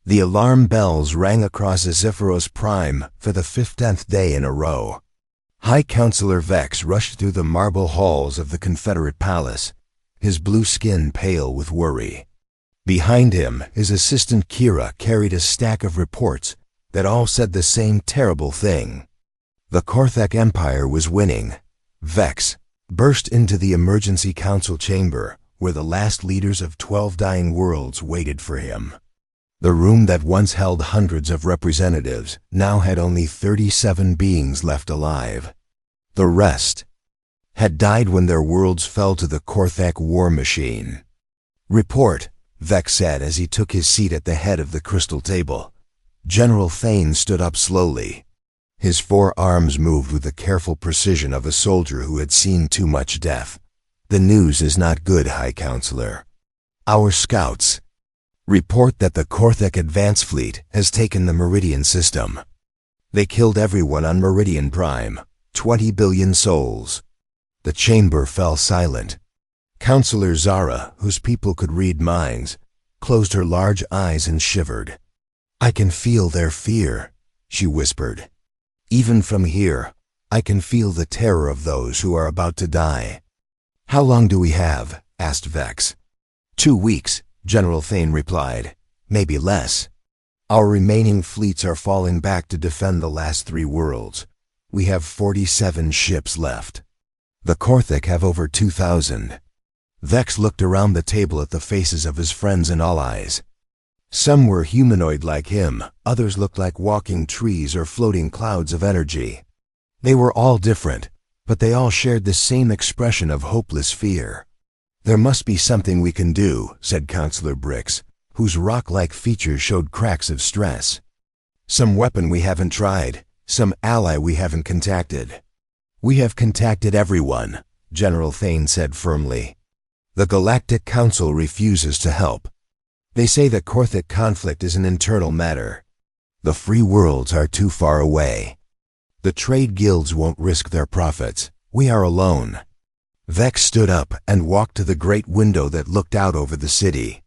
The alarm bells rang across Zephyros Prime for the 15th day in a row. High Counselor Vex rushed through the marble halls of the Confederate Palace, his blue skin pale with worry. Behind him, his assistant Kira carried a stack of reports that all said the same terrible thing. The Korthek Empire was winning. Vex burst into the emergency council chamber, where the last leaders of 12 dying worlds waited for him. The room that once held hundreds of representatives now had only 37 beings left alive. The rest had died when their worlds fell to the Korthek war machine. "Report," Vex said as he took his seat at the head of the crystal table. General Thane stood up slowly. His 4 arms moved with the careful precision of a soldier who had seen too much death. "The news is not good, High Counselor. Our scouts report that the Korthek Advance Fleet has taken the Meridian system. They killed everyone on Meridian Prime, 20 billion souls." The chamber fell silent. Counselor Zara, whose people could read minds, closed her large eyes and shivered. "I can feel their fear," she whispered. "Even from here, I can feel the terror of those who are about to die." "How long do we have?" asked Vex. 2 weeks, General Thane replied. "Maybe less. Our remaining fleets are falling back to defend the last 3 worlds. We have 47 ships left. The Korthek have over 2,000. Vex looked around the table at the faces of his friends and allies. Some were humanoid like him, others looked like walking trees or floating clouds of energy. They were all different, but they all shared the same expression of hopeless fear. "There must be something we can do," said Counselor Brix, whose rock-like features showed cracks of stress. "Some weapon we haven't tried, some ally we haven't contacted." "We have contacted everyone," General Thane said firmly. "The Galactic Council refuses to help. They say the Korthek conflict is an internal matter. The free worlds are too far away. The trade guilds won't risk their profits. We are alone." Vex stood up and walked to the great window that looked out over the city.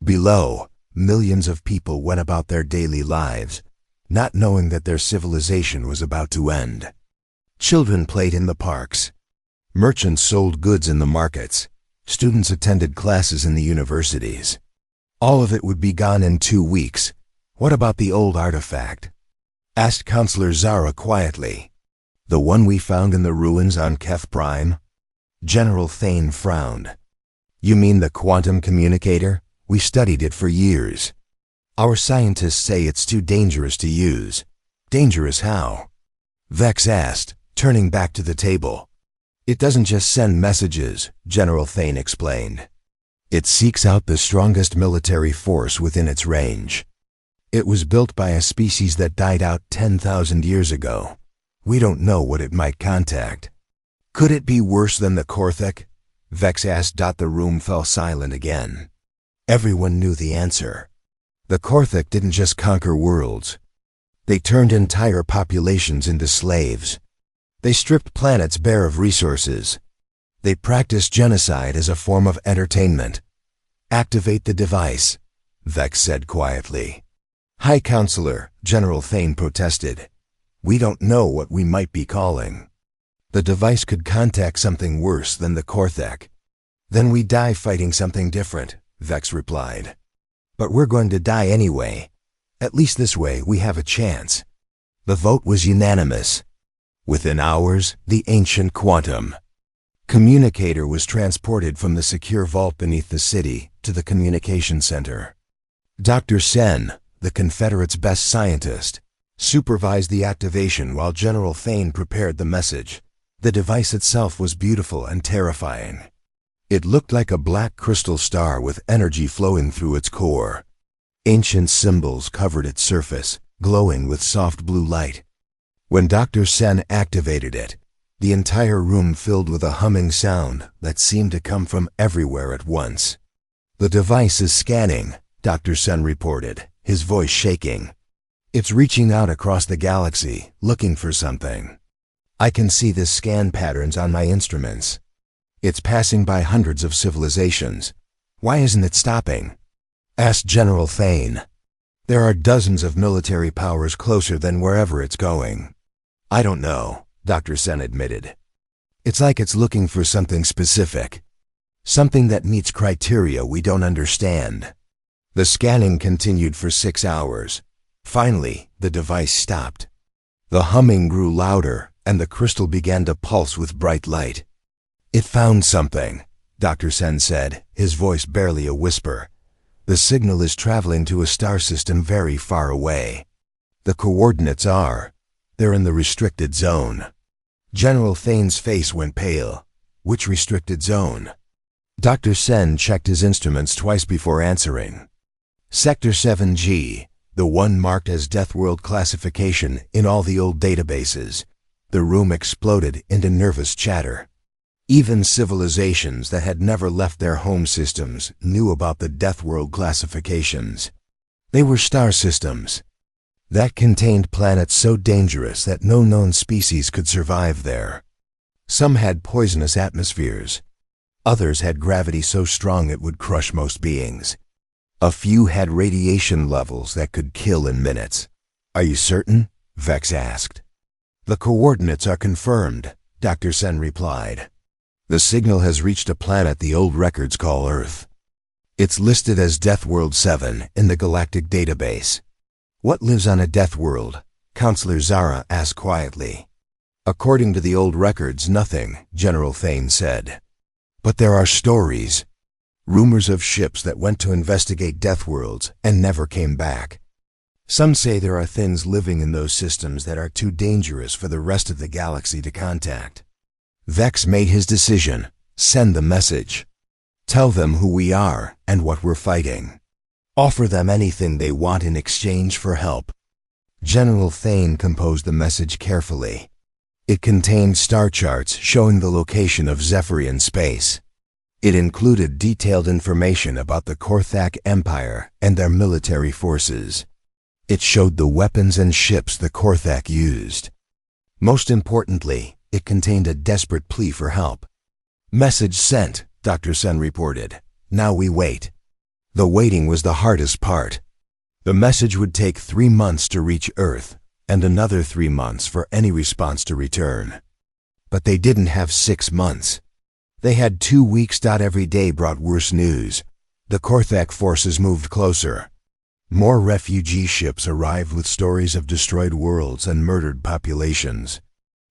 Below, millions of people went about their daily lives, not knowing that their civilization was about to end. Children played in the parks. Merchants sold goods in the markets. Students attended classes in the universities. All of it would be gone in 2 weeks. "What about the old artifact?" asked Counselor Zara quietly. "The one we found in the ruins on Keth Prime?" General Thane frowned. "You mean the quantum communicator? We studied it for years. Our scientists say it's too dangerous to use." "Dangerous how?" Vex asked, turning back to the table. "It doesn't just send messages," General Thane explained. "It seeks out the strongest military force within its range. It was built by a species that died out 10,000 years ago. We don't know what it might contact." "Could it be worse than the Korthek?" Vex asked. The room fell silent again. Everyone knew the answer. The Korthek didn't just conquer worlds. They turned entire populations into slaves. They stripped planets bare of resources. They practiced genocide as a form of entertainment. "Activate the device," Vex said quietly. "High Counselor," General Thane protested. "We don't know what we might be calling. The device could contact something worse than the Korthek." "Then we die fighting something different," Vex replied. "But we're going to die anyway. At least this way we have a chance." The vote was unanimous. Within hours, the ancient quantum communicator was transported from the secure vault beneath the city to the communication center. Dr. Sen, the Confederate's best scientist, supervised the activation while General Thane prepared the message. The device itself was beautiful and terrifying. It looked like a black crystal star with energy flowing through its core. Ancient symbols covered its surface, glowing with soft blue light. When Dr. Sen activated it, the entire room filled with a humming sound that seemed to come from everywhere at once. "The device is scanning," Dr. Sen reported, his voice shaking. "It's reaching out across the galaxy, looking for something. I can see the scan patterns on my instruments. It's passing by hundreds of civilizations. Why isn't it stopping?" asked General Thane. There are dozens of military powers closer than wherever it's going. I don't know, Dr. Sen admitted. It's like it's looking for something specific. Something that meets criteria we don't understand. The scanning continued for 6 hours. Finally, the device stopped. The humming grew louder, and the crystal began to pulse with bright light. It found something, Dr. Sen said, his voice barely a whisper. The signal is traveling to a star system very far away. The coordinates are, they're in the restricted zone. General Thane's face went pale. Which restricted zone? Dr. Sen checked his instruments twice before answering. Sector 7G, the one marked as Deathworld classification in all the old databases. The room exploded into nervous chatter. Even civilizations that had never left their home systems knew about the Deathworld classifications. They were star systems that contained planets so dangerous that no known species could survive there. Some had poisonous atmospheres. Others had gravity so strong it would crush most beings. A few had radiation levels that could kill in minutes. Are you certain? Vex asked. The coordinates are confirmed, Dr. Sen replied. The signal has reached a planet the old records call Earth. It's listed as Deathworld 7 in the Galactic database. What lives on a Deathworld? Counselor Zara asked quietly. According to the old records, nothing, General Thane said. But there are stories. Rumors of ships that went to investigate Deathworlds and never came back. Some say there are things living in those systems that are too dangerous for the rest of the galaxy to contact. Vex made his decision. Send the message. Tell them who we are and what we're fighting. Offer them anything they want in exchange for help. General Thane composed the message carefully. It contained star charts showing the location of Zephyrian space. It included detailed information about the Korthak Empire and their military forces. It showed the weapons and ships the Korthak used. Most importantly, it contained a desperate plea for help. Message sent, Dr. Sen reported. Now we wait. The waiting was the hardest part. The message would take 3 months to reach Earth, and another 3 months for any response to return. But they didn't have 6 months. They had 2 weeks. Every day brought worse news. The Korthak forces moved closer. More refugee ships arrived with stories of destroyed worlds and murdered populations.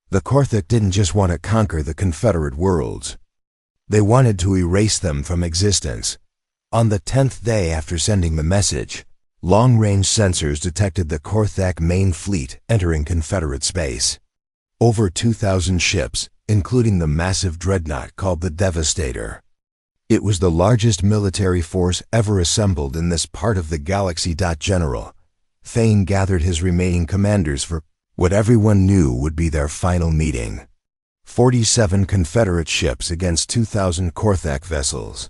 The Korthak didn't just want to conquer the Confederate worlds. They wanted to erase them from existence. On the 10th day after sending the message, long-range sensors detected the Korthak main fleet entering Confederate space. Over 2,000 ships, including the massive dreadnought called the Devastator. It was the largest military force ever assembled in this part of the galaxy. General Thane gathered his remaining commanders for what everyone knew would be their final meeting. 47 Confederate ships against 2,000 Korthak vessels.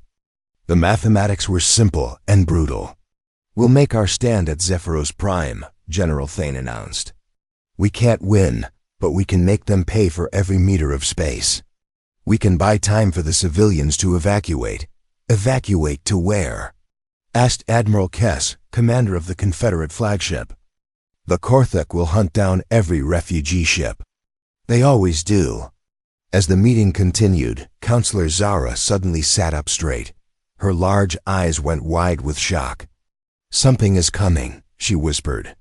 The mathematics were simple and brutal. We'll make our stand at Zephyros Prime, General Thane announced. We can't win, but we can make them pay for every meter of space. We can buy time for the civilians to evacuate. Evacuate to where? Asked Admiral Kess, commander of the Confederate flagship. The Korthak will hunt down every refugee ship. They always do. As the meeting continued, Counselor Zara suddenly sat up straight. Her large eyes went wide with shock. Something is coming, she whispered.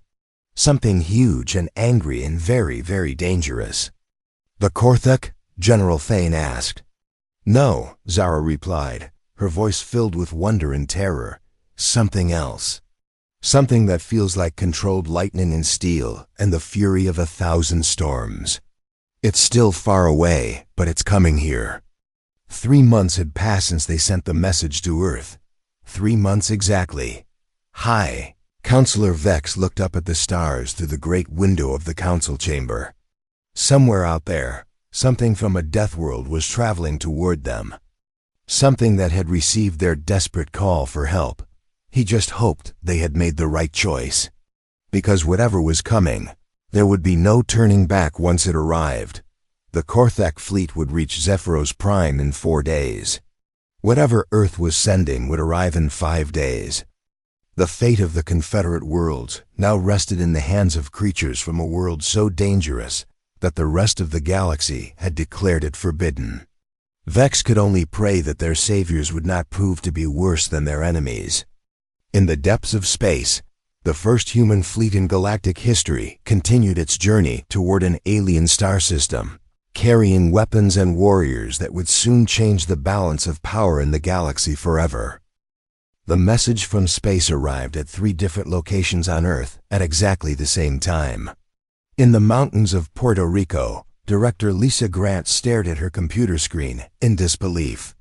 Something huge and angry and very, very dangerous. The Korthak? General Thane asked. No, Zara replied, her voice filled with wonder and terror. Something else. Something that feels like controlled lightning and steel and the fury of 1,000 storms. It's still far away, but it's coming here. 3 months had passed since they sent the message to Earth. 3 months exactly. Hi. Counselor Vex looked up at the stars through the great window of the council chamber. Somewhere out there, something from a Deathworld was traveling toward them. Something that had received their desperate call for help. He just hoped they had made the right choice. Because whatever was coming, there would be no turning back once it arrived. The Korthak fleet would reach Zephyros Prime in 4 days. Whatever Earth was sending would arrive in 5 days. The fate of the Confederate worlds now rested in the hands of creatures from a world so dangerous that the rest of the galaxy had declared it forbidden. Vex could only pray that their saviors would not prove to be worse than their enemies. In the depths of space, the first human fleet in galactic history continued its journey toward an alien star system, carrying weapons and warriors that would soon change the balance of power in the galaxy forever. The message from space arrived at 3 different locations on Earth at exactly the same time. In the mountains of Puerto Rico, Director Lisa Grant stared at her computer screen in disbelief.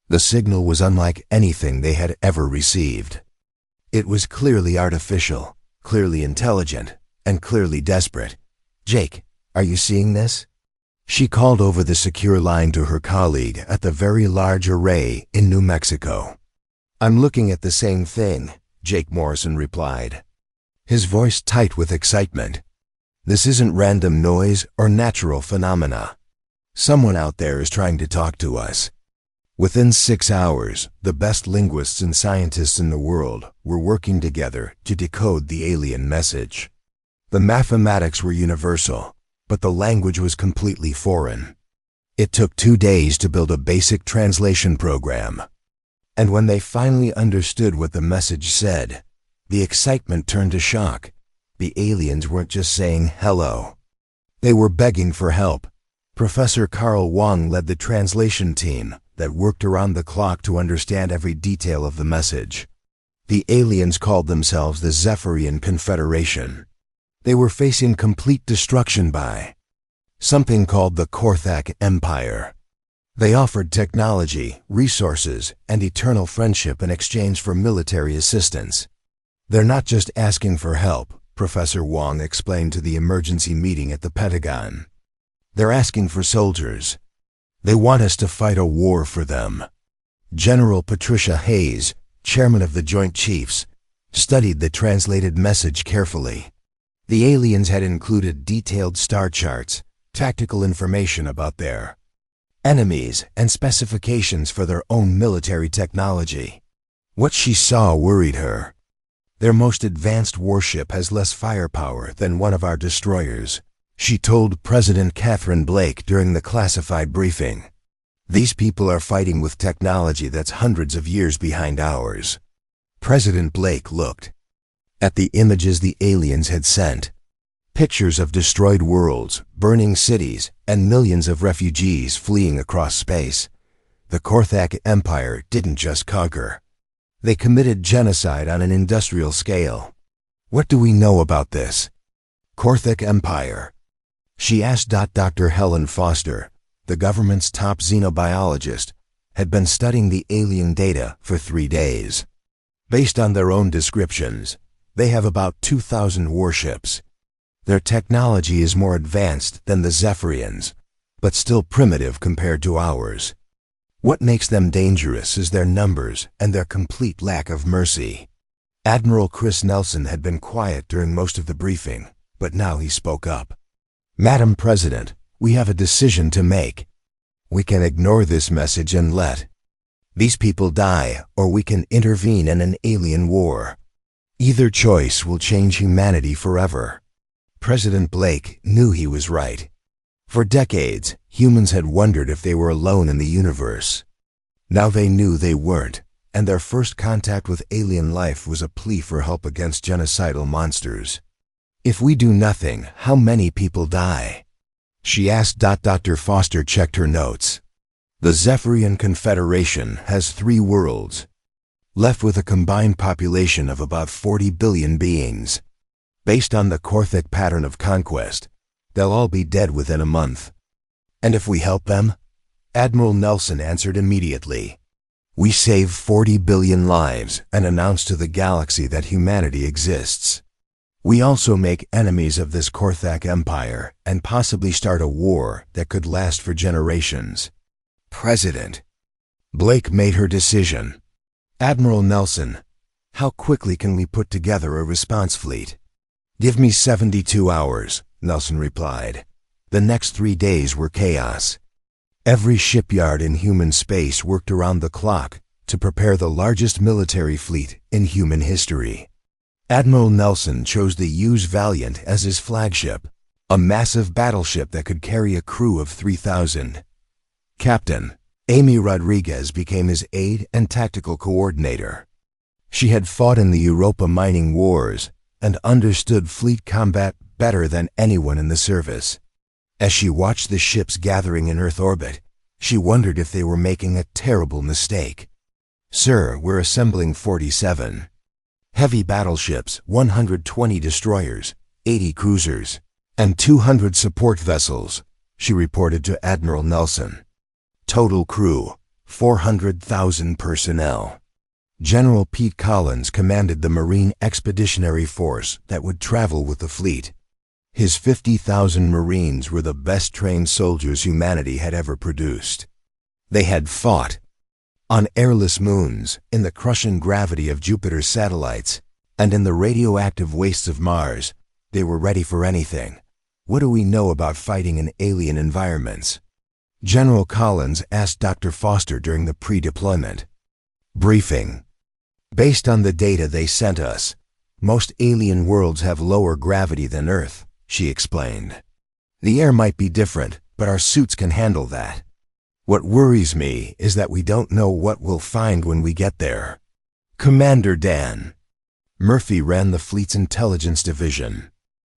The signal was unlike anything they had ever received. It was clearly artificial, clearly intelligent, and clearly desperate. "Jake, are you seeing this?" She called over the secure line to her colleague at the Very Large Array in New Mexico. "I'm looking at the same thing," Jake Morrison replied, his voice tight with excitement. "This isn't random noise or natural phenomena. Someone out there is trying to talk to us." Within 6 hours, the best linguists and scientists in the world were working together to decode the alien message. The mathematics were universal, but the language was completely foreign. It took 2 days to build a basic translation program. And when they finally understood what the message said, the excitement turned to shock. The aliens weren't just saying hello. They were begging for help. Professor Carl Wong led the translation team that worked around the clock to understand every detail of the message. The aliens called themselves the Zephyrian Confederation. They were facing complete destruction by something called the Korthak Empire. They offered technology, resources, and eternal friendship in exchange for military assistance. "They're not just asking for help," Professor Wong explained to the emergency meeting at the Pentagon. "They're asking for soldiers. They want us to fight a war for them." General Patricia Hayes, chairman of the Joint Chiefs, studied the translated message carefully. The aliens had included detailed star charts, tactical information about their enemies, and specifications for their own military technology. What she saw worried her. "Their most advanced warship has less firepower than one of our destroyers," she told President Catherine Blake during the classified briefing. "These people are fighting with technology that's hundreds of years behind ours." President Blake looked at the images the aliens had sent. Pictures of destroyed worlds, burning cities, and millions of refugees fleeing across space. The Korthak Empire didn't just conquer. They committed genocide on an industrial scale. "What do we know about this Korthak Empire?" she asked. Dr. Helen Foster, the government's top xenobiologist, had been studying the alien data for 3 days. Based on their own descriptions, they have about 2,000 warships. Their technology is more advanced than the Zephyrians, but still primitive compared to ours. What makes them dangerous is their numbers and their complete lack of mercy. Admiral Chris Nelson had been quiet during most of the briefing, but now he spoke up. "Madam President, we have a decision to make. We can ignore this message and let these people die, or we can intervene in an alien war. Either choice will change humanity forever." President Blake knew he was right. For decades, humans had wondered if they were alone in the universe. Now they knew they weren't, and their first contact with alien life was a plea for help against genocidal monsters. "If we do nothing, how many people die?" she asked. Dr. Foster checked her notes. "The Zephyrian Confederation has 3 worlds, left with a combined population of about 40 billion beings. Based on the Korthak pattern of conquest, they'll all be dead within a month. And if we help them?" Admiral Nelson answered immediately. "We save 40 billion lives and announce to the galaxy that humanity exists. We also make enemies of this Korthak Empire and possibly start a war that could last for generations." President Blake made her decision. "Admiral Nelson, how quickly can we put together a response fleet?" "Give me 72 hours, Nelson replied. The next 3 days were chaos. Every shipyard in human space worked around the clock to prepare the largest military fleet in human history. Admiral Nelson chose the U.S. Valiant as his flagship, a massive battleship that could carry a crew of 3,000. Captain Amy Rodriguez became his aide and tactical coordinator. She had fought in the Europa mining wars and understood fleet combat better than anyone in the service. As she watched the ships gathering in Earth orbit, she wondered if they were making a terrible mistake. "Sir, we're assembling 47 heavy battleships, 120 destroyers, 80 cruisers, and 200 support vessels," she reported to Admiral Nelson. Total crew, 400,000 personnel. General Pete Collins commanded the Marine Expeditionary Force that would travel with the fleet. His 50,000 Marines were the best-trained soldiers humanity had ever produced. They had fought on airless moons, in the crushing gravity of Jupiter's satellites, and in the radioactive wastes of Mars. They were ready for anything. "What do we know about fighting in alien environments?" General Collins asked Dr. Foster during the pre-deployment briefing. "Based on the data they sent us, most alien worlds have lower gravity than Earth," she explained. "The air might be different, but our suits can handle that. What worries me is that we don't know what we'll find when we get there." Commander Dan Murphy ran the fleet's intelligence division.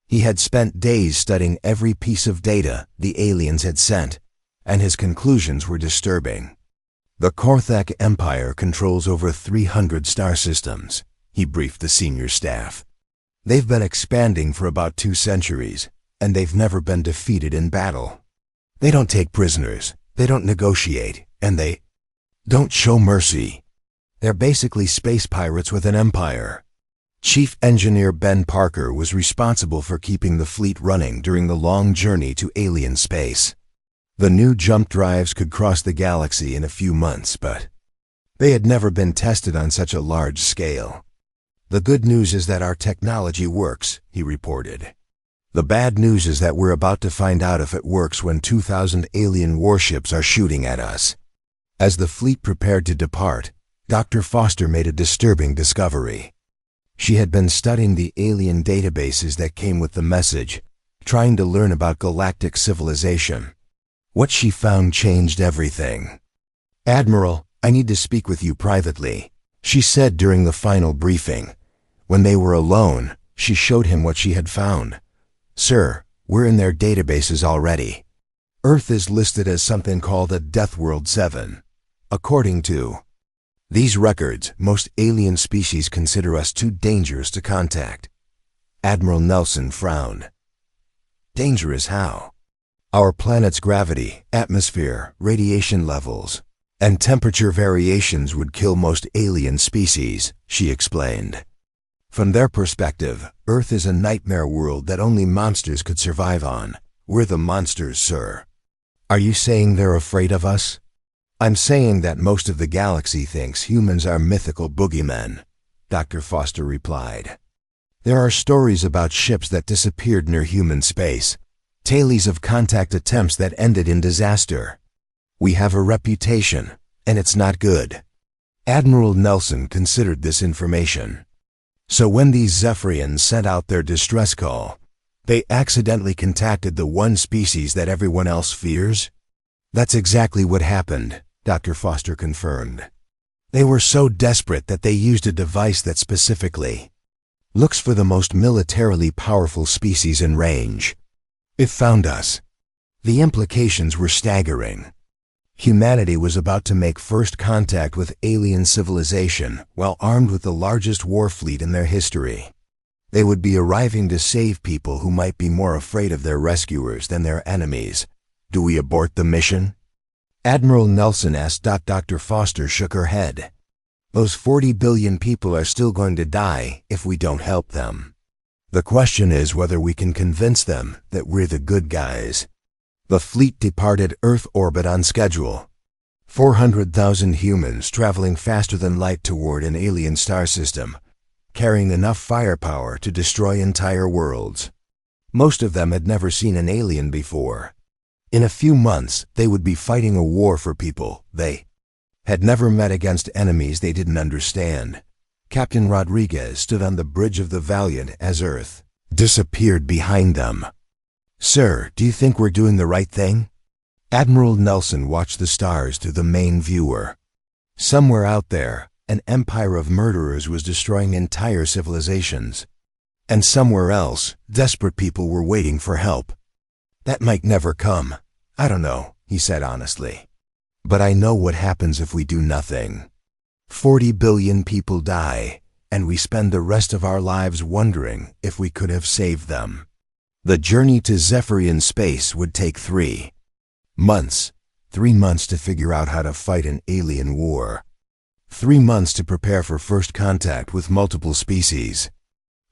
He had spent days studying every piece of data the aliens had sent, and his conclusions were disturbing. "The Korthak Empire controls over 300 star systems," he briefed the senior staff. "They've been expanding for about 2 centuries, and they've never been defeated in battle. They don't take prisoners, they don't negotiate, and they don't show mercy. They're basically space pirates with an empire." Chief Engineer Ben Parker was responsible for keeping the fleet running during the long journey to alien space. The new jump drives could cross the galaxy in a few months, but they had never been tested on such a large scale. "The good news is that our technology works," he reported. "The bad news is that we're about to find out if it works when 2,000 alien warships are shooting at us." As the fleet prepared to depart, Dr. Foster made a disturbing discovery. She had been studying the alien databases that came with the message, trying to learn about galactic civilization. What she found changed everything. "Admiral, I need to speak with you privately," she said during the final briefing. When they were alone, she showed him what she had found. "Sir, we're in their databases already. Earth is listed as something called a Deathworld 7. According to these records, most alien species consider us too dangerous to contact." Admiral Nelson frowned. "Dangerous how?" "Our planet's gravity, atmosphere, radiation levels, and temperature variations would kill most alien species," she explained. "From their perspective, Earth is a nightmare world that only monsters could survive on. We're the monsters, sir." "Are you saying they're afraid of us?" "I'm saying that most of the galaxy thinks humans are mythical boogeymen," Dr. Foster replied. "There are stories about ships that disappeared near human space, tales of contact attempts that ended in disaster. We have a reputation, and it's not good." Admiral Nelson considered this information. "So when these Zephyrians sent out their distress call, they accidentally contacted the one species that everyone else fears?" "That's exactly what happened," Dr. Foster confirmed. "They were so desperate that they used a device that specifically looks for the most militarily powerful species in range. It found us." The implications were staggering. Humanity was about to make first contact with alien civilization while armed with the largest war fleet in their history. They would be arriving to save people who might be more afraid of their rescuers than their enemies. "Do we abort the mission?" Admiral Nelson asked. Dr. Foster shook her head. "Those 40 billion people are still going to die if we don't help them. The question is whether we can convince them that we're the good guys." The fleet departed Earth orbit on schedule. 400,000 humans traveling faster than light toward an alien star system, carrying enough firepower to destroy entire worlds. Most of them had never seen an alien before. In a few months, they would be fighting a war for people they had never met against enemies they didn't understand. Captain Rodriguez stood on the bridge of the Valiant as Earth disappeared behind them. "Sir, do you think we're doing the right thing?" Admiral Nelson watched the stars through the main viewer. Somewhere out there, an empire of murderers was destroying entire civilizations. And somewhere else, desperate people were waiting for help. "That might never come. I don't know," he said honestly. "But I know what happens if we do nothing. 40 billion people die, and we spend the rest of our lives wondering if we could have saved them." The journey to Zephyrian space would take 3 months. 3 months to figure out how to fight an alien war. 3 months to prepare for first contact with multiple species.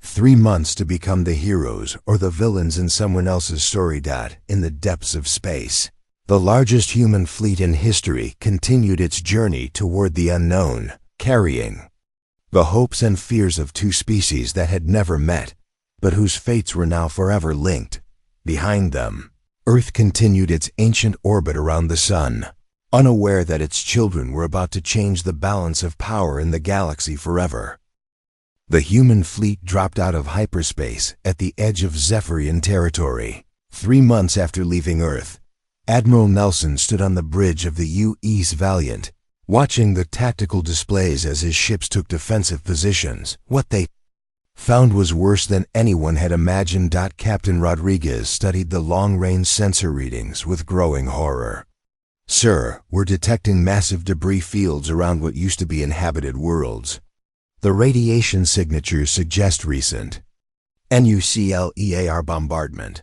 3 months to become the heroes or the villains in someone else's story. In the depths of space, the largest human fleet in history continued its journey toward the unknown, carrying the hopes and fears of 2 species that had never met, but whose fates were now forever linked. Behind them, Earth continued its ancient orbit around the Sun, unaware that its children were about to change the balance of power in the galaxy forever. The human fleet dropped out of hyperspace at the edge of Zephyrian territory. 3 months after leaving Earth, Admiral Nelson stood on the bridge of the U.S. Valiant, watching the tactical displays as his ships took defensive positions. What they found was worse than anyone had imagined. Captain Rodriguez studied the long-range sensor readings with growing horror. "Sir, we're detecting massive debris fields around what used to be inhabited worlds. The radiation signatures suggest recent nuclear bombardment."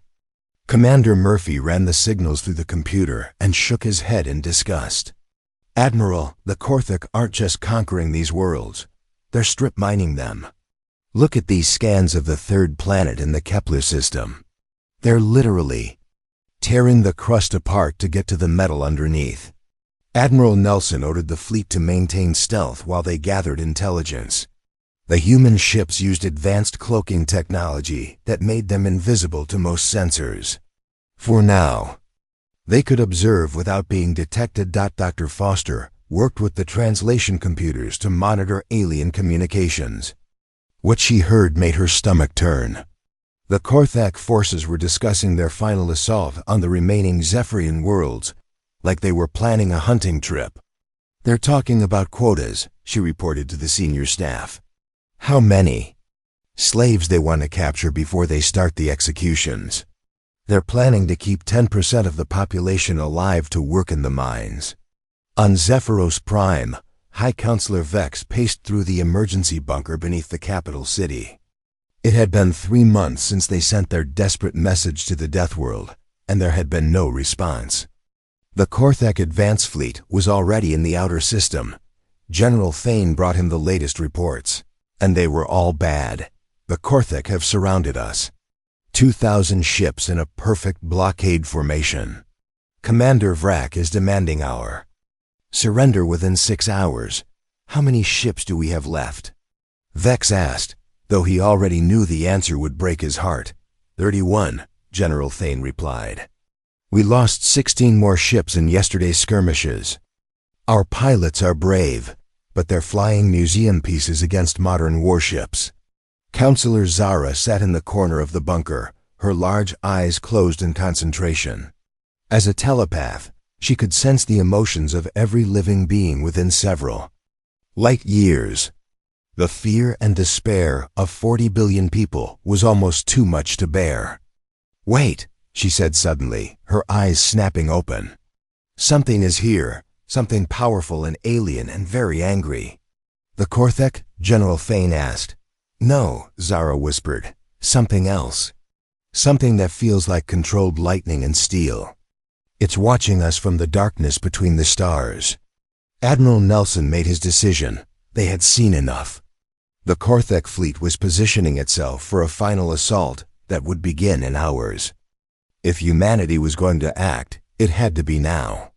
Commander Murphy ran the signals through the computer and shook his head in disgust. "Admiral, the Korthik aren't just conquering these worlds. They're strip mining them. Look at these scans of the 3rd planet in the Kepler system. They're literally tearing the crust apart to get to the metal underneath." Admiral Nelson ordered the fleet to maintain stealth while they gathered intelligence. The human ships used advanced cloaking technology that made them invisible to most sensors. For now, they could observe without being detected. Dr. Foster worked with the translation computers to monitor alien communications. What she heard made her stomach turn. The Korthak forces were discussing their final assault on the remaining Zephyrian worlds, like they were planning a hunting trip. "They're talking about quotas," she reported to the senior staff. "How many slaves they want to capture before they start the executions. They're planning to keep 10% of the population alive to work in the mines." On Zephyros Prime, High Counselor Vex paced through the emergency bunker beneath the capital city. It had been 3 months since they sent their desperate message to the Deathworld, and there had been no response. The Korthak advance fleet was already in the outer system. General Thane brought him the latest reports, and they were all bad. "The Korthak have surrounded us. 2,000 ships in a perfect blockade formation. Commander Vrak is demanding our surrender within 6 hours. How many ships do we have left?" Vex asked, though he already knew the answer would break his heart. 31, General Thane replied. "We lost 16 more ships in yesterday's skirmishes. Our pilots are brave, but they're flying museum pieces against modern warships." Counselor Zara sat in the corner of the bunker, her large eyes closed in concentration. As a telepath, she could sense the emotions of every living being within several light years. The fear and despair of 40 billion people was almost too much to bear. "Wait," she said suddenly, her eyes snapping open. "Something is here, something powerful and alien and very angry." "The Korthak?" General Thane asked. "No," Zara whispered. "Something else. Something that feels like controlled lightning and steel. It's watching us from the darkness between the stars." Admiral Nelson made his decision. They had seen enough. The Korthak fleet was positioning itself for a final assault that would begin in hours. If humanity was going to act, it had to be now.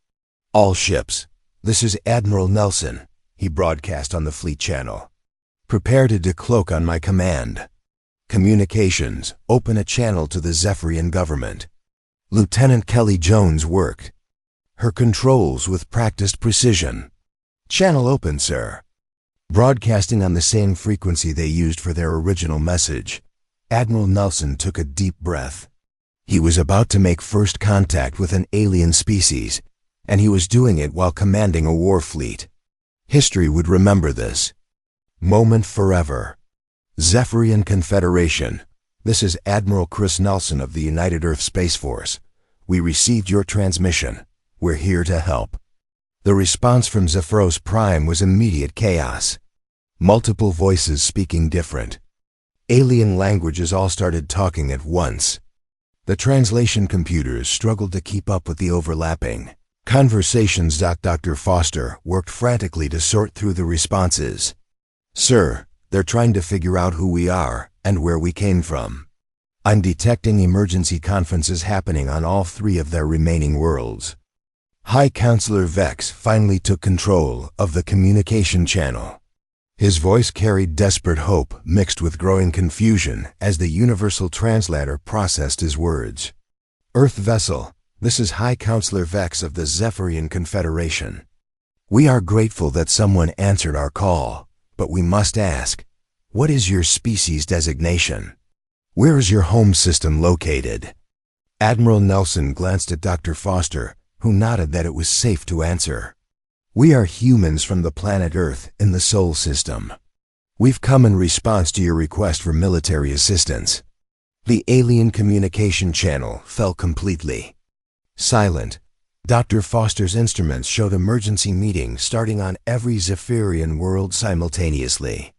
"All ships, this is Admiral Nelson," he broadcast on the fleet channel. "Prepare to decloak on my command. Communications, open a channel to the Zephyrian government." Lieutenant Kelly Jones worked her controls with practiced precision. Channel open, sir. Broadcasting on the same frequency they used for their original message, Admiral Nelson took a deep breath. He was about to make first contact with an alien species, and he was doing it while commanding a war fleet. History would remember this moment forever. Zephyrian Confederation. This is Admiral Chris Nelson of the United Earth Space Force. We received your transmission. We're here to help. The response from Zephyros Prime was immediate chaos. Multiple voices speaking different. Alien languages all started talking at once. The translation computers struggled to keep up with the overlapping conversations. Dr. Foster worked frantically to sort through the responses. Sir, they're trying to figure out who we are and where we came from. I'm detecting emergency conferences happening on all 3 of their remaining worlds. High Counselor Vex finally took control of the communication channel. His voice carried desperate hope mixed with growing confusion as the universal translator processed his words. Earth vessel, this is High Counselor Vex of the Zephyrian Confederation. We are grateful that someone answered our call, but we must ask, what is your species designation? Where is your home system located? Admiral Nelson glanced at Dr. Foster, who nodded that it was safe to answer. We are humans from the planet Earth in the Sol system. We've come in response to your request for military assistance. The alien communication channel fell completely. Silent. Dr. Foster's instruments showed emergency meetings starting on every Zephyrian world simultaneously.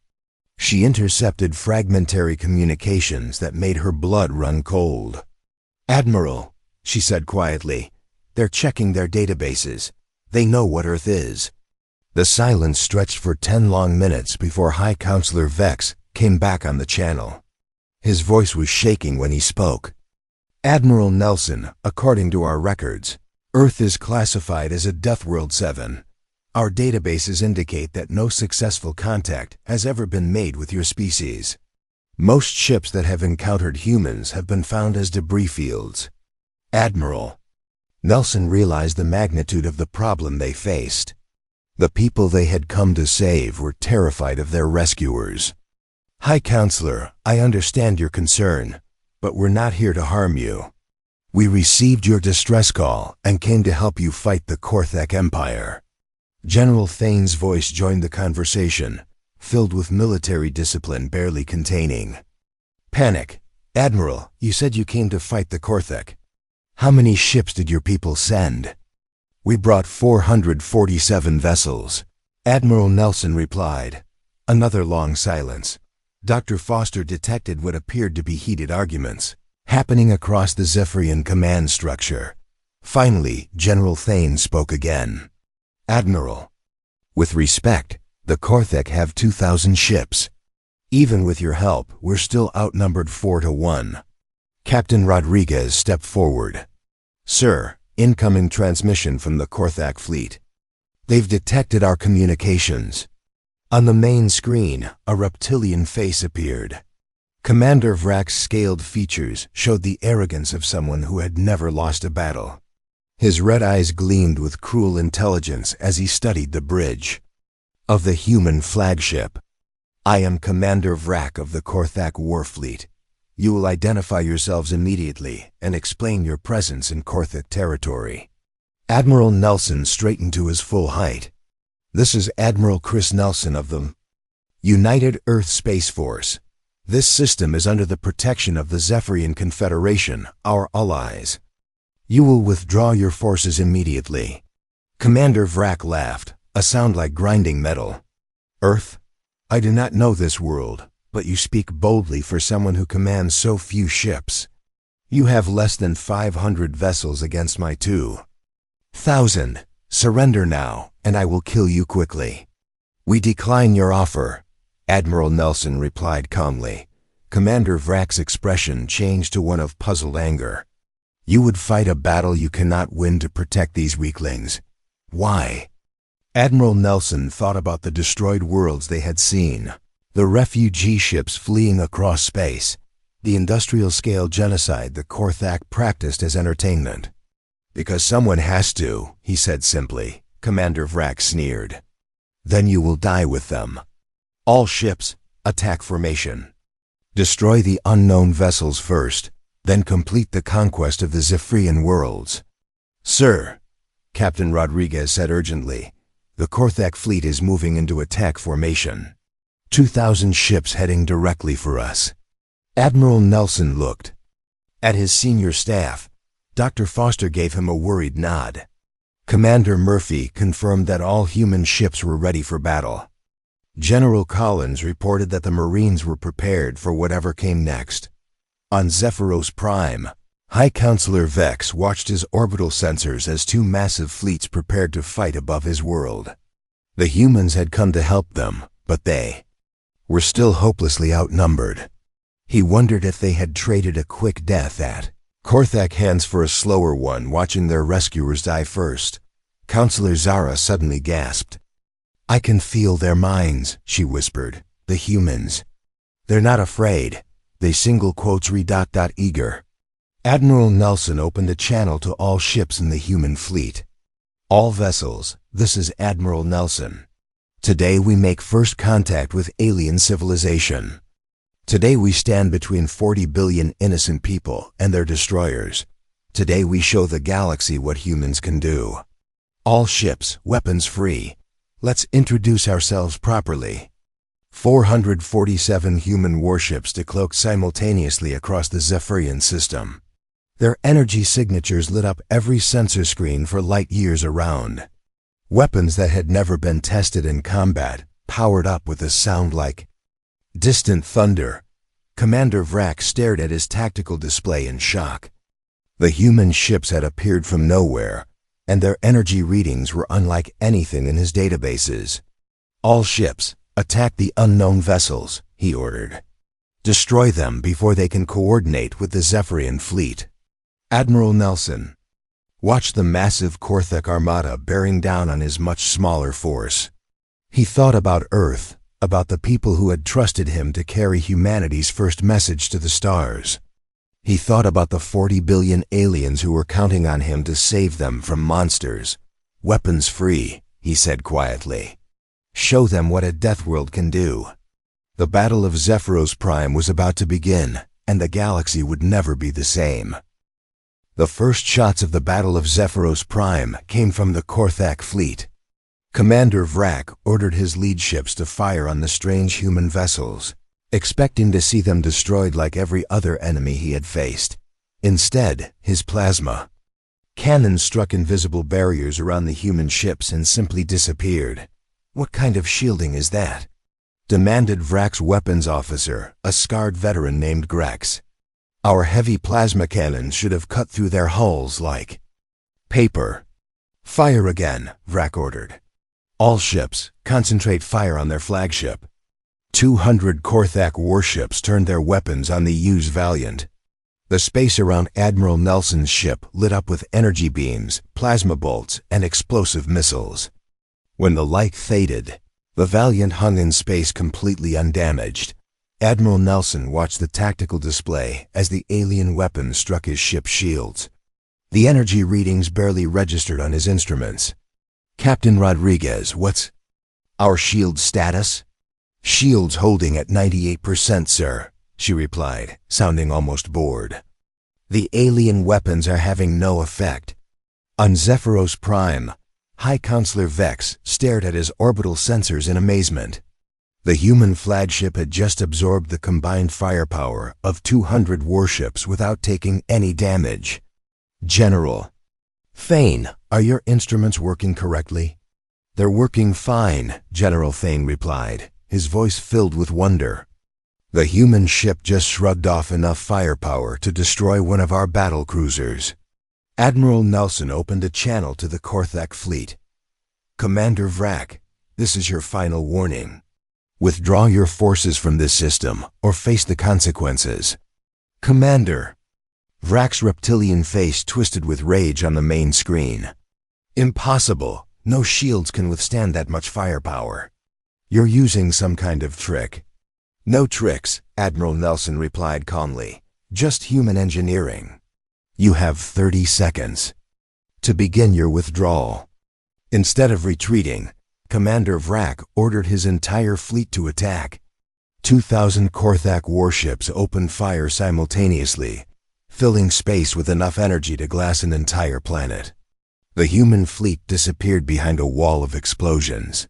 She intercepted fragmentary communications that made her blood run cold. Admiral, she said quietly, they're checking their databases. They know what Earth is. The silence stretched for 10 long minutes before High Counselor Vex came back on the channel. His voice was shaking when he spoke. Admiral Nelson, according to our records, Earth is classified as a Deathworld 7. Our databases indicate that no successful contact has ever been made with your species. Most ships that have encountered humans have been found as debris fields. Admiral. Nelson realized the magnitude of the problem they faced. The people they had come to save were terrified of their rescuers. High Counselor, I understand your concern, but we're not here to harm you. We received your distress call and came to help you fight the Korthek Empire. General Thane's voice joined the conversation, filled with military discipline barely containing panic. Admiral, you said you came to fight the Korthek. How many ships did your people send? We brought 447 vessels. Admiral Nelson replied. Another long silence. Dr. Foster detected what appeared to be heated arguments happening across the Zephyrian command structure. Finally, General Thane spoke again. Admiral, with respect, the Korthek have 2,000 ships. Even with your help, we're still outnumbered 4-1. Captain Rodriguez stepped forward. Sir, incoming transmission from the Korthak fleet. They've detected our communications. On the main screen, a reptilian face appeared. Commander Vrak's scaled features showed the arrogance of someone who had never lost a battle. His red eyes gleamed with cruel intelligence as he studied the bridge of the human flagship. I am Commander Vrak of the Korthak War Fleet. You will identify yourselves immediately and explain your presence in Korthak territory. Admiral Nelson straightened to his full height. This is Admiral Chris Nelson of the United Earth Space Force. This system is under the protection of the Zephyrian Confederation, our allies. You will withdraw your forces immediately. Commander Vrak laughed, a sound like grinding metal. Earth? I do not know this world, but you speak boldly for someone who commands so few ships. You have less than 500 vessels against my 2,000. Surrender now, and I will kill you quickly. We decline your offer, Admiral Nelson replied calmly. Commander Vrak's expression changed to one of puzzled anger. You would fight a battle you cannot win to protect these weaklings. Why? Admiral Nelson thought about the destroyed worlds they had seen, the refugee ships fleeing across space, the industrial-scale genocide the Korthak practiced as entertainment. Because someone has to, he said simply. Commander Vrak sneered. Then you will die with them. All ships, attack formation. Destroy the unknown vessels first, then complete the conquest of the Zephyrian worlds. Sir, Captain Rodriguez said urgently, the Korthak fleet is moving into attack formation. 2,000 ships heading directly for us. Admiral Nelson looked at his senior staff. Dr. Foster gave him a worried nod. Commander Murphy confirmed that all human ships were ready for battle. General Collins reported that the Marines were prepared for whatever came next. On Zephyros Prime, High Counselor Vex watched his orbital sensors as two massive fleets prepared to fight above his world. The humans had come to help them, but they were still hopelessly outnumbered. He wondered if they had traded a quick death at Korthak hands for a slower one, watching their rescuers die first. Counselor Zara suddenly gasped. I can feel their minds, she whispered. The humans. They're not afraid. They single quotes eager. Admiral Nelson opened a channel to all ships in the human fleet. All vessels, this is Admiral Nelson. Today we make first contact with alien civilization. Today we stand between 40 billion innocent people and their destroyers. Today we show the galaxy what humans can do. All ships, weapons free. Let's introduce ourselves properly. 447 human warships decloaked simultaneously across the Zephyrian system. Their energy signatures lit up every sensor screen for light years around. Weapons that had never been tested in combat, powered up with a sound like distant thunder. Commander Vrak stared at his tactical display in shock. The human ships had appeared from nowhere, and their energy readings were unlike anything in his databases. All ships, attack the unknown vessels, he ordered. Destroy them before they can coordinate with the Zephyrian fleet. Admiral Nelson watched the massive Korthak armada bearing down on his much smaller force. He thought about Earth, about the people who had trusted him to carry humanity's first message to the stars. He thought about the 40 billion aliens who were counting on him to save them from monsters. Weapons free, he said quietly. Show them what a Deathworld can do. The Battle of Zephyros Prime was about to begin, and the galaxy would never be the same. The first shots of the Battle of Zephyros Prime came from the Korthak fleet. Commander Vrak ordered his lead ships to fire on the strange human vessels, expecting to see them destroyed like every other enemy he had faced. Instead, his plasma cannons struck invisible barriers around the human ships and simply disappeared. What kind of shielding is that? Demanded Vrak's weapons officer, a scarred veteran named Grex. Our heavy plasma cannons should have cut through their hulls like paper. Fire again, Vrak ordered. All ships, concentrate fire on their flagship. 200 Korthak warships turned their weapons on the U's Valiant. The space around Admiral Nelson's ship lit up with energy beams, plasma bolts, and explosive missiles. When the light faded, the Valiant hung in space completely undamaged. Admiral Nelson watched the tactical display as the alien weapons struck his ship's shields. The energy readings barely registered on his instruments. Captain Rodriguez, what's our shield status? Shields holding at 98%, sir, she replied, sounding almost bored. The alien weapons are having no effect. On Zephyros Prime, High Counselor Vex stared at his orbital sensors in amazement. The human flagship had just absorbed the combined firepower of 200 warships without taking any damage. General Thane, are your instruments working correctly? They're working fine, General Thane replied, his voice filled with wonder. The human ship just shrugged off enough firepower to destroy one of our battle cruisers. Admiral Nelson opened a channel to the Korthak fleet. Commander Vrak, this is your final warning. Withdraw your forces from this system, or face the consequences. Commander. Vrak's reptilian face twisted with rage on the main screen. Impossible. No shields can withstand that much firepower. You're using some kind of trick. No tricks, Admiral Nelson replied calmly. Just human engineering. You have 30 seconds to begin your withdrawal. Instead of retreating, Commander Vrak ordered his entire fleet to attack. 2,000 Korthak warships opened fire simultaneously, filling space with enough energy to glass an entire planet. The human fleet disappeared behind a wall of explosions.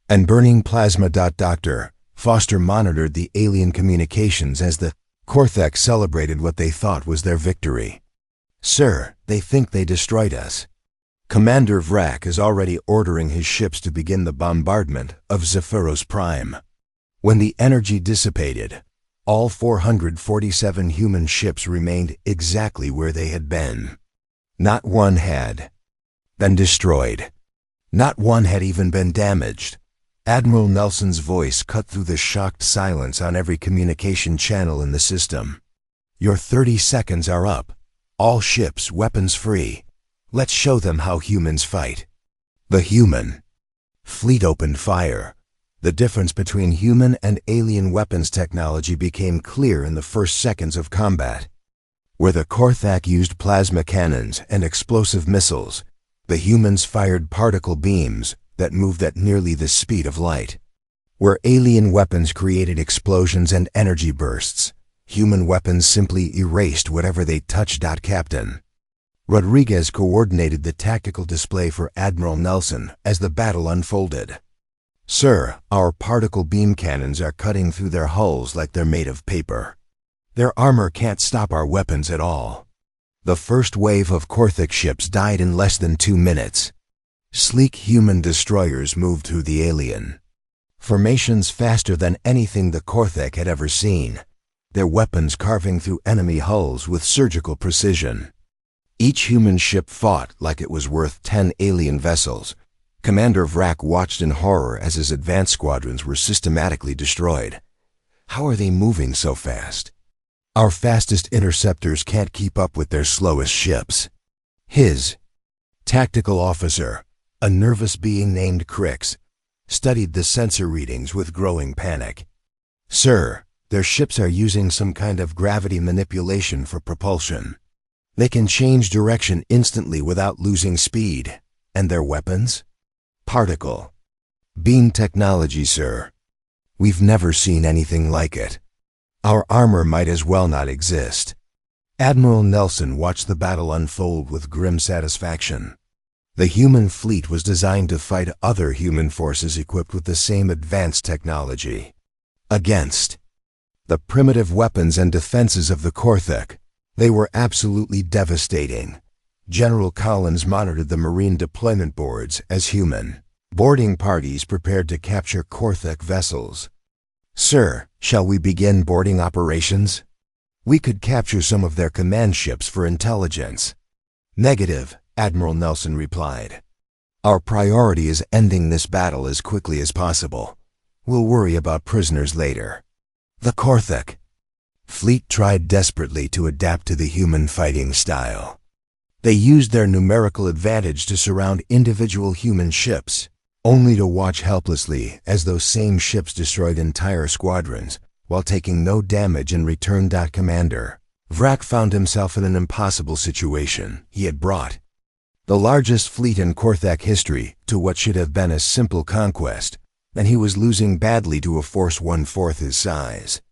And burning plasma. Dr. Foster monitored the alien communications as the Korthak celebrated what they thought was their victory. "Sir, they think they destroyed us. Commander Vrak is already ordering his ships to begin the bombardment of Zephyros Prime." When the energy dissipated, all 447 human ships remained exactly where they had been. Not one had been destroyed. Not one had even been damaged. Admiral Nelson's voice cut through the shocked silence on every communication channel in the system. "Your 30 seconds are up. All ships weapons free. Let's show them how humans fight." The human fleet opened fire. The difference between human and alien weapons technology became clear in the first seconds of combat. Where the Korthak used plasma cannons and explosive missiles, the humans fired particle beams that moved at nearly the speed of light. Where alien weapons created explosions and energy bursts, human weapons simply erased whatever they touched. Captain Rodriguez coordinated the tactical display for Admiral Nelson as the battle unfolded. "Sir, our particle beam cannons are cutting through their hulls like they're made of paper. Their armor can't stop our weapons at all." The first wave of Korthak ships died in less than 2 minutes. Sleek human destroyers moved through the alien formations faster than anything the Korthak had ever seen, their weapons carving through enemy hulls with surgical precision. Each human ship fought like it was worth 10 alien vessels. Commander Vrak watched in horror as his advanced squadrons were systematically destroyed. How are they moving so fast? Our fastest interceptors can't keep up with their slowest ships. His tactical officer, a nervous being named Crix, studied the sensor readings with growing panic. "Sir, their ships are using some kind of gravity manipulation for propulsion. They can change direction instantly without losing speed. And their weapons? Particle beam technology, sir. We've never seen anything like it. Our armor might as well not exist." Admiral Nelson watched the battle unfold with grim satisfaction. The human fleet was designed to fight other human forces equipped with the same advanced technology. Against the primitive weapons and defenses of the Korthak, they were absolutely devastating. General Collins monitored the Marine deployment boards as human boarding parties prepared to capture Korthak vessels. "Sir, shall we begin boarding operations? We could capture some of their command ships for intelligence." "Negative," Admiral Nelson replied. "Our priority is ending this battle as quickly as possible. We'll worry about prisoners later." The Korthak fleet tried desperately to adapt to the human fighting style. They used their numerical advantage to surround individual human ships, only to watch helplessly as those same ships destroyed entire squadrons while taking no damage in return. Commander Vrak found himself in an impossible situation. He had brought the largest fleet in Korthak history to what should have been a simple conquest, and he was losing badly to a force 1/4 his size.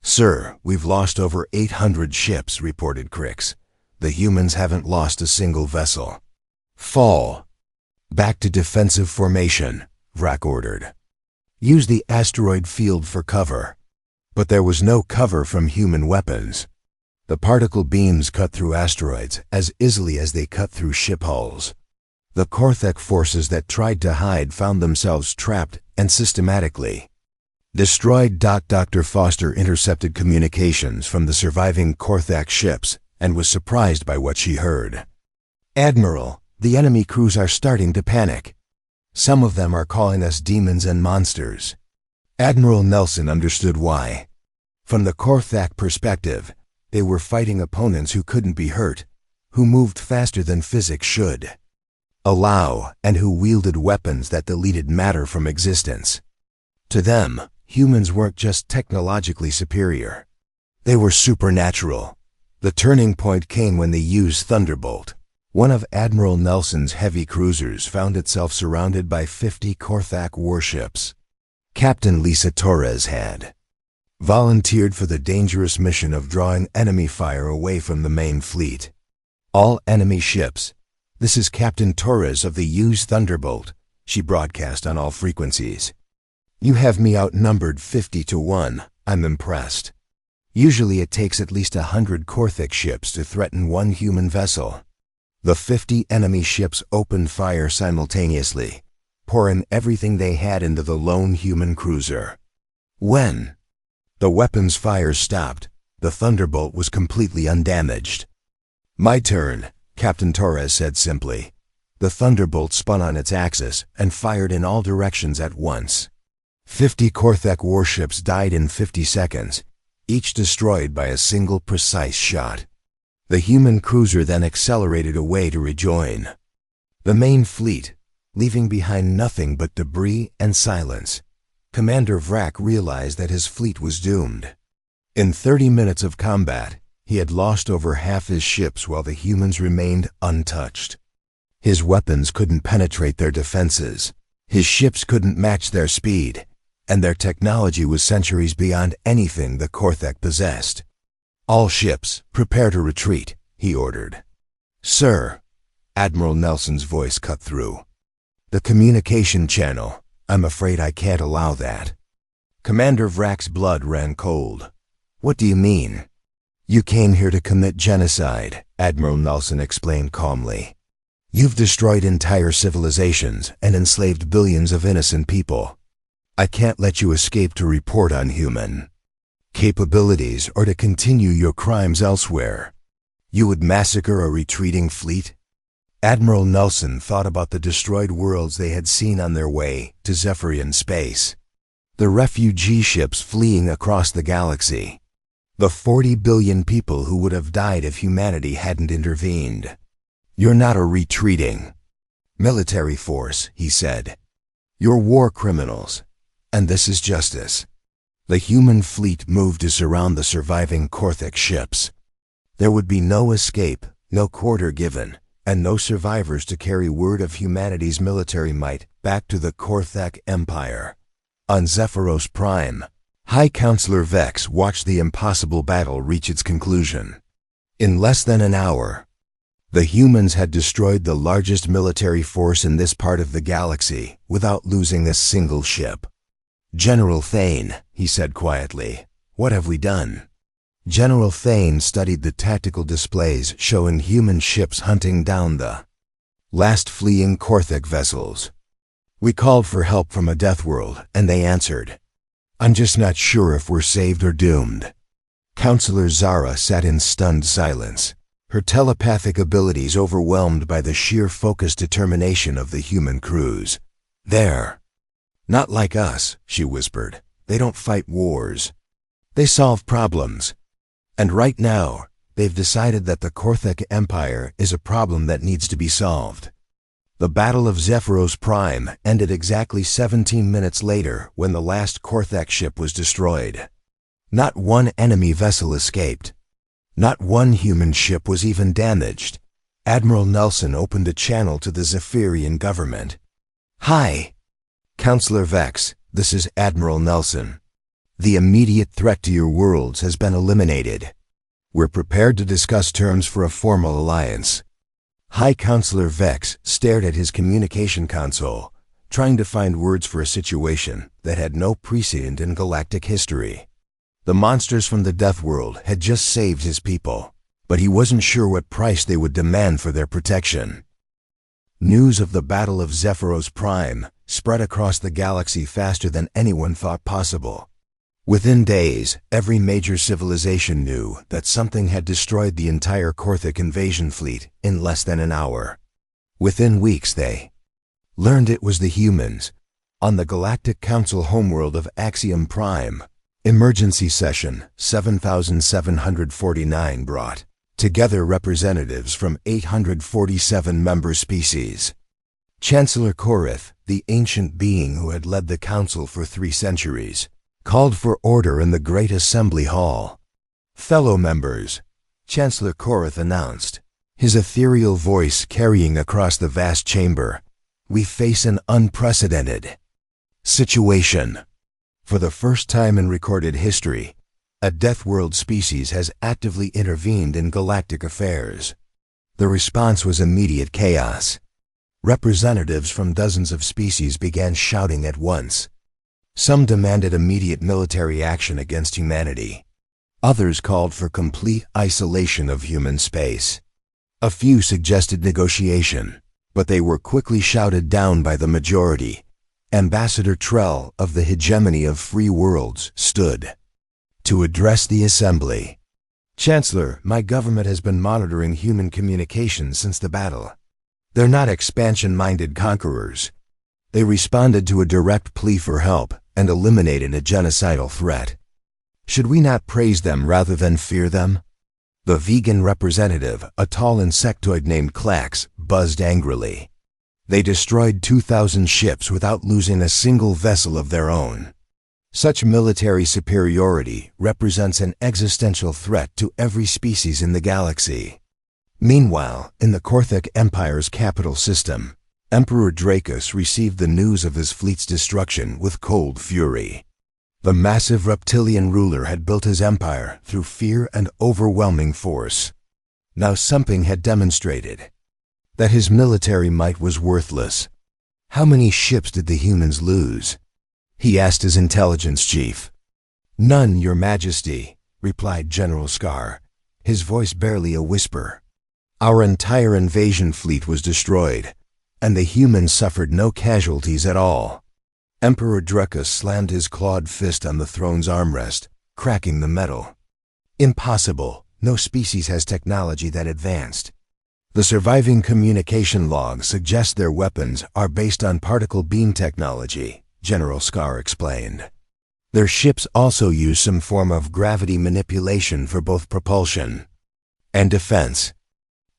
"Sir, we've lost over 800 ships," reported Crix. "The humans haven't lost a single vessel." "Fall back to defensive formation," Vrak ordered. "Use the asteroid field for cover." But there was no cover from human weapons. The particle beams cut through asteroids as easily as they cut through ship hulls. The Korthak forces that tried to hide found themselves trapped and systematically destroyed. Dr. Foster intercepted communications from the surviving Korthak ships and was surprised by what she heard. "Admiral, the enemy crews are starting to panic. Some of them are calling us demons and monsters." Admiral Nelson understood why. From the Korthak perspective, they were fighting opponents who couldn't be hurt, who moved faster than physics should allow, and who wielded weapons that deleted matter from existence. To them, humans weren't just technologically superior. They were supernatural. The turning point came when they used Thunderbolt, One of Admiral Nelson's heavy cruisers found itself surrounded by 50 Korthak warships. Captain Lisa Torres had volunteered for the dangerous mission of drawing enemy fire away from the main fleet. All enemy ships. This is Captain Torres of the Hughes Thunderbolt, she broadcast on all frequencies. You have me outnumbered 50-1. I'm impressed. Usually it takes at least 100 Korthak ships to threaten one human vessel. The 50 enemy ships opened fire simultaneously, pouring everything they had into the lone human cruiser. When the weapons fire stopped, the Thunderbolt was completely undamaged. My turn, Captain Torres said simply. The Thunderbolt spun on its axis and fired in all directions at once. 50 Korthak warships died in 50 seconds, each destroyed by a single precise shot. The human cruiser then accelerated away to rejoin the main fleet, leaving behind nothing but debris and silence. Commander Vrak realized that his fleet was doomed. In 30 minutes of combat, he had lost over half his ships while the humans remained untouched. His weapons couldn't penetrate their defenses, his ships couldn't match their speed, and their technology was centuries beyond anything the Korthak possessed. All ships, prepare to retreat, he ordered. Sir, Admiral Nelson's voice cut through. The communication channel, I'm afraid I can't allow that. Commander Vrak's blood ran cold. What do you mean? You came here to commit genocide, Admiral Nelson explained calmly. You've destroyed entire civilizations and enslaved billions of innocent people. I can't let you escape to report on human capabilities or to continue your crimes elsewhere. You would massacre a retreating fleet? Admiral Nelson thought about the destroyed worlds they had seen on their way to Zephyrian space. The refugee ships fleeing across the galaxy. The 40 billion people who would have died if humanity hadn't intervened. You're not a retreating military force, he said. You're war criminals, and this is justice. The human fleet moved to surround the surviving Korthak ships. There would be no escape, no quarter given, and no survivors to carry word of humanity's military might back to the Korthak Empire. On Zephyros Prime, High Counselor Vex watched the impossible battle reach its conclusion. In less than an hour, the humans had destroyed the largest military force in this part of the galaxy without losing a single ship. General Thane, he said quietly, what have we done? General Thane studied the tactical displays showing human ships hunting down the last fleeing Korthak vessels. We called for help from a Deathworld, and they answered. I'm just not sure if we're saved or doomed. Counselor Zara sat in stunned silence, her telepathic abilities overwhelmed by the sheer focused determination of the human crews. They're not like us, she whispered. They don't fight wars. They solve problems. And right now, they've decided that the Korthak Empire is a problem that needs to be solved. The Battle of Zephyros Prime ended exactly 17 minutes later when the last Korthak ship was destroyed. Not one enemy vessel escaped. Not one human ship was even damaged. Admiral Nelson opened a channel to the Zephyrian government. Hi, Counselor Vex, this is Admiral Nelson. The immediate threat to your worlds has been eliminated. We're prepared to discuss terms for a formal alliance. High Counselor Vex stared at his communication console, trying to find words for a situation that had no precedent in galactic history. The monsters from the Deathworld had just saved his people, but he wasn't sure what price they would demand for their protection. News of the Battle of Zephyros Prime spread across the galaxy faster than anyone thought possible. Within days, every major civilization knew that something had destroyed the entire Korthak invasion fleet in less than an hour. Within weeks they learned it was the humans. On the Galactic Council homeworld of Axiom Prime, Emergency Session 7749 brought together representatives from 847 member species. Chancellor Korith, the ancient being who had led the council for 3 centuries, called for order in the Great Assembly Hall. Fellow members, Chancellor Korith announced, his ethereal voice carrying across the vast chamber. We face an unprecedented situation. For the first time in recorded history, a Deathworld species has actively intervened in galactic affairs. The response was immediate chaos. Representatives from dozens of species began shouting at once. Some demanded immediate military action against humanity. Others called for complete isolation of human space. A few suggested negotiation, but they were quickly shouted down by the majority. Ambassador Trell of the Hegemony of Free Worlds stood to address the assembly. Chancellor, my government has been monitoring human communications since the battle. They're not expansion-minded conquerors. They responded to a direct plea for help and eliminated a genocidal threat. Should we not praise them rather than fear them? The vegan representative, a tall insectoid named Klax, buzzed angrily. They destroyed 2,000 ships without losing a single vessel of their own. Such military superiority represents an existential threat to every species in the galaxy. Meanwhile, in the Korthik Empire's capital system, Emperor Dracus received the news of his fleet's destruction with cold fury. The massive reptilian ruler had built his empire through fear and overwhelming force. Now something had demonstrated that his military might was worthless. How many ships did the humans lose? He asked his intelligence chief. None, Your Majesty, replied General Scar, his voice barely a whisper. Our entire invasion fleet was destroyed, and the humans suffered no casualties at all. Emperor Dracus slammed his clawed fist on the throne's armrest, cracking the metal. Impossible. No species has technology that advanced. The surviving communication logs suggest their weapons are based on particle beam technology, General Scar explained. Their ships also use some form of gravity manipulation for both propulsion and defense.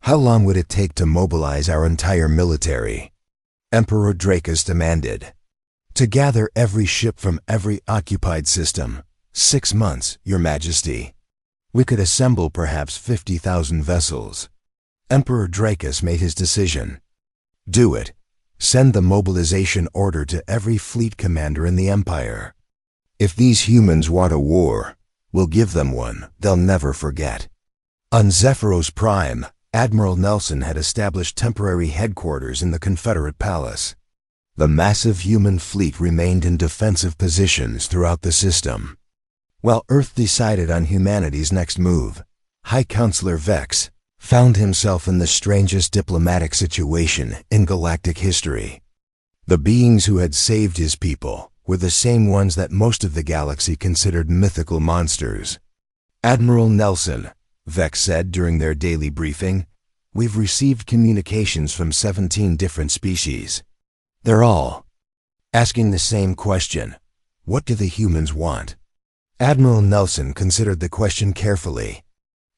How long would it take to mobilize our entire military? Emperor Dracus demanded. To gather every ship from every occupied system. 6 months, Your Majesty. We could assemble perhaps 50,000 vessels. Emperor Dracus made his decision. Do it. Send the mobilization order to every fleet commander in the Empire. If these humans want a war, we'll give them one they'll never forget. On Zephyros Prime, Admiral Nelson had established temporary headquarters in the Confederate Palace. The massive human fleet remained in defensive positions throughout the system. While Earth decided on humanity's next move, High Counselor Vex found himself in the strangest diplomatic situation in galactic history. The beings who had saved his people were the same ones that most of the galaxy considered mythical monsters. Admiral Nelson, Vex said during their daily briefing, we've received communications from 17 different species. They're all asking the same question. What do the humans want? Admiral Nelson considered the question carefully.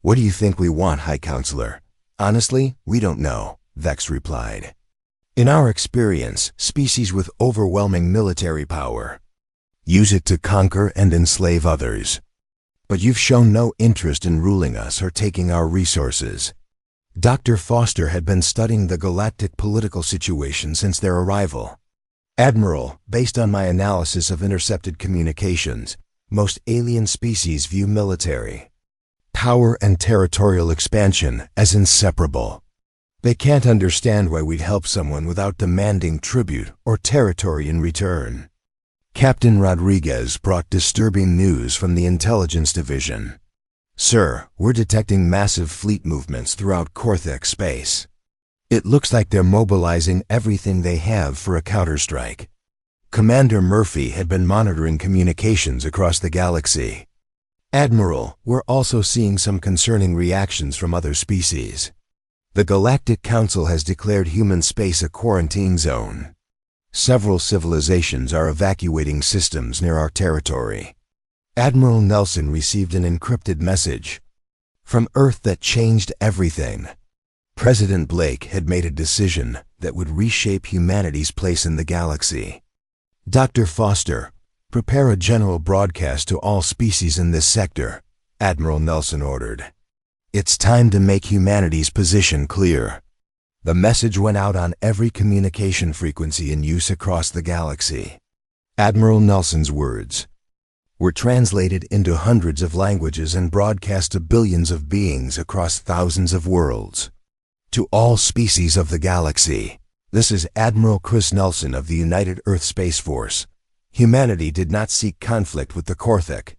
What do you think we want, High Counselor? Honestly, we don't know, Vex replied. In our experience, species with overwhelming military power use it to conquer and enslave others. But you've shown no interest in ruling us or taking our resources. Dr. Foster had been studying the galactic political situation since their arrival. Admiral, based on my analysis of intercepted communications, most alien species view military power and territorial expansion as inseparable. They can't understand why we'd help someone without demanding tribute or territory in return. Captain Rodriguez brought disturbing news from the Intelligence Division. Sir, we're detecting massive fleet movements throughout Korthik space. It looks like they're mobilizing everything they have for a counterstrike. Commander Murphy had been monitoring communications across the galaxy. Admiral, we're also seeing some concerning reactions from other species. The Galactic Council has declared human space a quarantine zone. Several civilizations are evacuating systems near our territory. Admiral Nelson received an encrypted message from Earth that changed everything. President Blake had made a decision that would reshape humanity's place in the galaxy. Dr. Foster, prepare a general broadcast to all species in this sector, Admiral Nelson ordered. It's time to make humanity's position clear. The message went out on every communication frequency in use across the galaxy. Admiral Nelson's words were translated into hundreds of languages and broadcast to billions of beings across thousands of worlds. To all species of the galaxy, this is Admiral Chris Nelson of the United Earth Space Force. Humanity did not seek conflict with the Korthak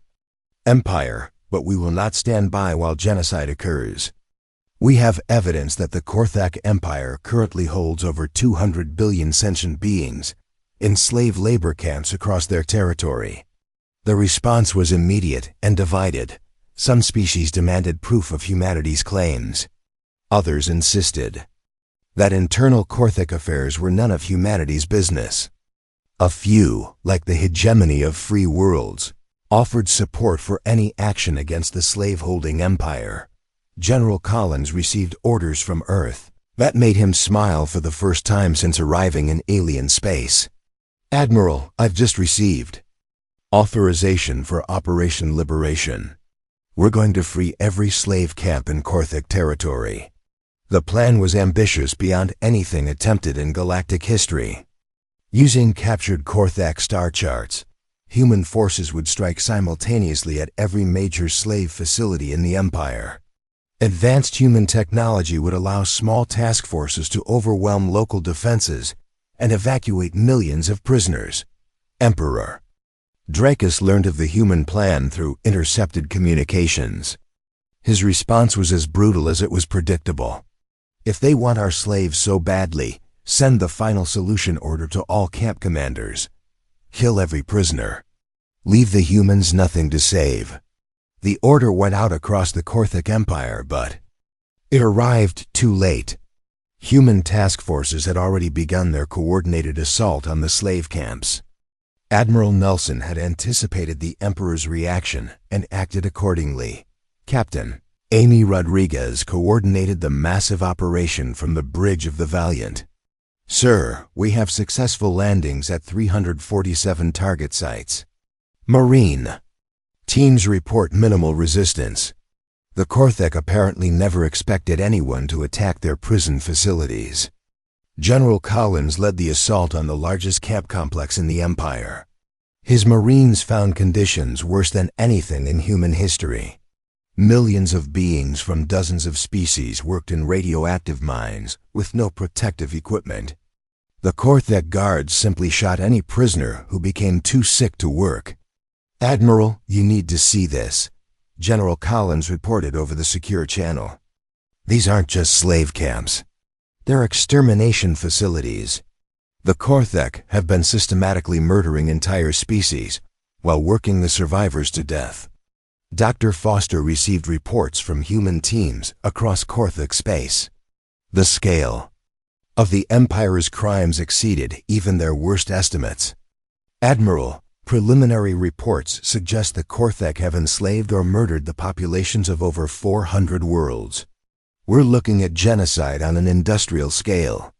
Empire, but we will not stand by while genocide occurs. We have evidence that the Korthak Empire currently holds over 200 billion sentient beings in slave labor camps across their territory. The response was immediate and divided. Some species demanded proof of humanity's claims. Others insisted that internal Korthak affairs were none of humanity's business. A few, like the hegemony of free worlds, offered support for any action against the slave-holding empire. General Collins received orders from Earth that made him smile for the first time since arriving in alien space. "Admiral, I've just received authorization for Operation Liberation. We're going to free every slave camp in Korthak territory." The plan was ambitious beyond anything attempted in galactic history. Using captured Korthak star charts, human forces would strike simultaneously at every major slave facility in the Empire. Advanced human technology would allow small task forces to overwhelm local defenses and evacuate millions of prisoners. Emperor Dracus learned of the human plan through intercepted communications. His response was as brutal as it was predictable. "If they want our slaves so badly, send the final solution order to all camp commanders. Kill every prisoner. Leave the humans nothing to save." The order went out across the Korthak Empire, but it arrived too late. Human task forces had already begun their coordinated assault on the slave camps. Admiral Nelson had anticipated the Emperor's reaction and acted accordingly. Captain Amy Rodriguez coordinated the massive operation from the bridge of the Valiant. "Sir, we have successful landings at 347 target sites." Marine teams report minimal resistance. The Korthak apparently never expected anyone to attack their prison facilities. General Collins led the assault on the largest camp complex in the Empire. His Marines found conditions worse than anything in human history. Millions of beings from dozens of species worked in radioactive mines with no protective equipment. The Korthak guards simply shot any prisoner who became too sick to work. "Admiral, you need to see this," General Collins reported over the secure channel. "These aren't just slave camps. They're extermination facilities. The Korthak have been systematically murdering entire species while working the survivors to death." Dr. Foster received reports from human teams across Korthak space. The scale of the Empire's crimes exceeded even their worst estimates. "Admiral, preliminary reports suggest the Korthak have enslaved or murdered the populations of over 400 worlds. We're looking at genocide on an industrial scale."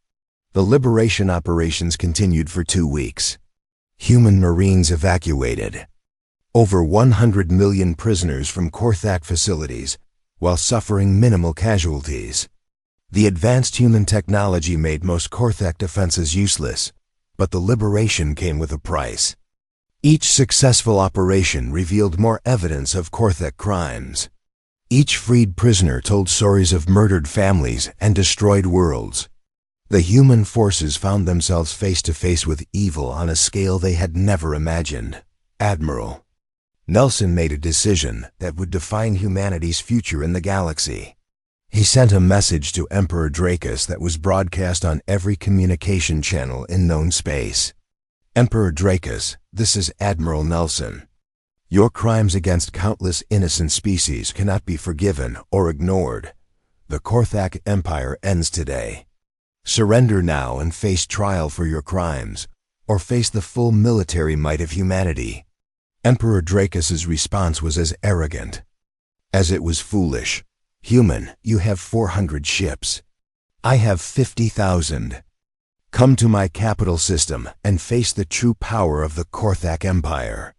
The liberation operations continued for 2 weeks. Human Marines evacuated over 100 million prisoners from Korthak facilities while suffering minimal casualties. The advanced human technology made most Korthak defenses useless, but the liberation came with a price. Each successful operation revealed more evidence of Korthak crimes. Each freed prisoner told stories of murdered families and destroyed worlds. The human forces found themselves face to face with evil on a scale they had never imagined. Admiral Nelson made a decision that would define humanity's future in the galaxy. He sent a message to Emperor Dracus that was broadcast on every communication channel in known space. "Emperor Dracus, this is Admiral Nelson. Your crimes against countless innocent species cannot be forgiven or ignored. The Korthak Empire ends today. Surrender now and face trial for your crimes, or face the full military might of humanity." Emperor Dracus's response was as arrogant as it was foolish. "Human, you have 400 ships. I have 50,000. Come to my capital system and face the true power of the Korthak Empire."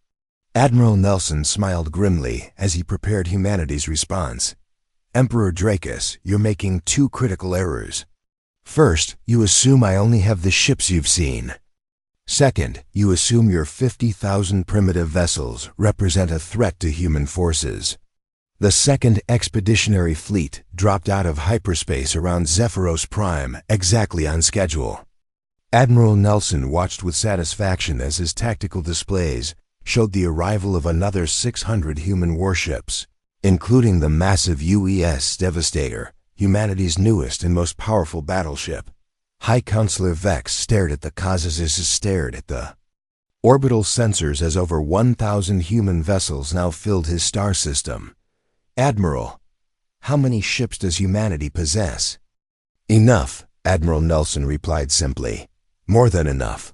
Admiral Nelson smiled grimly as he prepared humanity's response. Emperor Dracus, you're making two critical errors. First, you assume I only have the ships you've seen. Second, you assume your 50,000 primitive vessels represent a threat to human forces. The Second Expeditionary Fleet dropped out of hyperspace around Zephyros Prime exactly on schedule. Admiral Nelson watched with satisfaction as his tactical displays showed the arrival of another 600 human warships, including the massive UES Devastator, humanity's newest and most powerful battleship. High Counselor Vex stared at the orbital sensors as over 1,000 human vessels now filled his star system. Admiral, how many ships does humanity possess? Enough, Admiral Nelson replied simply. More than enough.